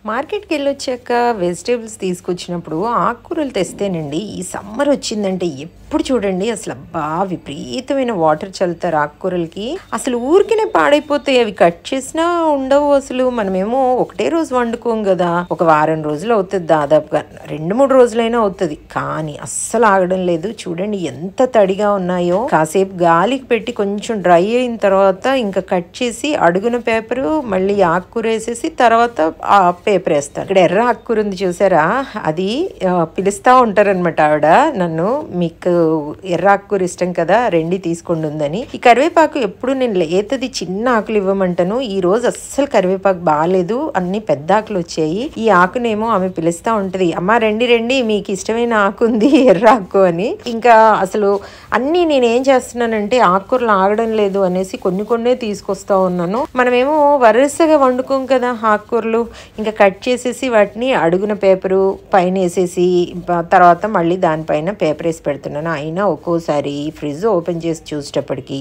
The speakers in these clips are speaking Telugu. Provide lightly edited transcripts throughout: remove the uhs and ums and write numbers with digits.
మార్కెట్‌కి వెళ్ళొచ్చాక వెజిటబుల్స్ తీసుకొచ్చినప్పుడు ఆకుకూరలు తెస్తేనండి ఈ సమ్మర్ వచ్చిందంటే ఎప్పుడు చూడండి అసలు అబ్బా విపరీతమైన వాటర్ చల్లుతారు ఆకుకూరలకి. అసలు ఊరికనే పాడైపోతాయి. అవి కట్ చేసినా ఉండవు. అసలు మనమేమో ఒకటే రోజు వండుకోం కదా, ఒక వారం రోజులు అవుతుంది, దాదాపుగా 2-3 రోజులైనా అవుతుంది. కానీ అస్సలు ఆగడం లేదు. చూడండి ఎంత తడిగా ఉన్నాయో. కాసేపు గాలికి పెట్టి కొంచెం డ్రై అయిన తర్వాత ఇంకా కట్ చేసి అడుగున పేపరు మళ్ళీ ఆకుకూర వేసేసి తర్వాత ఆ పేపర్ వేస్తాను. ఇక్కడ ఎర్ర ఆకుకూర ఉంది చూసారా, అది పిలుస్తా ఉంటారనమాట ఆవిడ నన్ను, మీకు ఎర్ర ఆకుకూర ఇష్టం కదా రెండి తీసుకోండి ఉందని. ఈ కరివేపాకు ఎప్పుడు నేను లేతది చిన్న ఆకులు ఇవ్వమంటాను. ఈ రోజు అస్సలు కరివేపాకు బాగాలేదు, అన్ని పెద్ద ఆకులు వచ్చాయి. ఈ ఆకునేమో ఆమె పిలుస్తా ఉంటది, అమ్మ రండి రండి మీకు ఇష్టమైన ఆకు ఉంది ఎర్ర ఆకు అని. ఇంకా అసలు అన్నీ నేను ఏం చేస్తున్నానంటే ఆకుకూరలు ఆగడం లేదు అనేసి కొన్నే తీసుకొస్తా ఉన్నాను. మనమేమో వరుసగా వండుకోం కదా ఆకుకూరలు, ఇంకా కట్ చేసేసి వాటిని అడుగున పేపరు పైన వేసేసి తర్వాత మళ్ళీ దానిపైన పేపర్ వేసి పెడుతున్నాను. అయినా ఒక్కోసారి ఫ్రిడ్జ్ ఓపెన్ చేసి చూసేటప్పటికి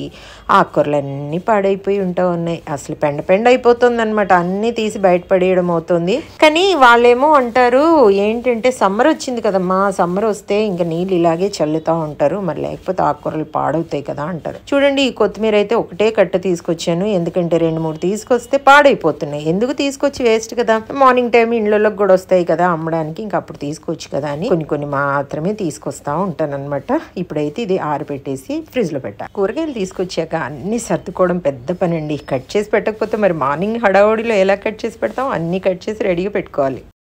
ఆకుకూరలన్నీ పాడైపోయి ఉన్నాయి. అసలు పెండ అయిపోతుంది అనమాట, అన్నీ తీసి బయట పడేయడం అవుతుంది. కానీ వాళ్ళేమో అంటారు ఏంటంటే సమ్మర్ వచ్చింది కదమ్మా, సమ్మర్ వస్తే ఇంకా నీళ్ళు ఇలాగే చల్లుతూ ఉంటారు, మరి లేకపోతే ఆకుకూరలు పాడవుతాయి కదా అంటారు. చూడండి ఈ కొత్తిమీర అయితే ఒకటే కట్ట తీసుకొచ్చాను, ఎందుకంటే 2-3 తీసుకొస్తే పాడైపోతున్నాయి. ఎందుకు తీసుకొచ్చి వేస్ట్ కదా, మార్నింగ్ టైం ఇండ్లలోకి కూడా వస్తాయి కదా అమ్మడానికి, ఇంకా అప్పుడు తీసుకోవచ్చు కదా అని కొన్ని మాత్రమే తీసుకొస్తా ఉంటాను అనమాట. ఇప్పుడైతే ఇది ఆరబెట్టేసి ఫ్రిడ్జ్ లో పెట్టా. కూరగాయలు తీసుకొచ్చాక అన్ని సర్దుకోవడం పెద్ద పని అండి. కట్ చేసి పెట్టకపోతే మరి మార్నింగ్ హడావుడిలో ఎలా కట్ చేసి పెడతాం, అన్ని కట్ చేసి రెడీగా పెట్టుకోవాలి.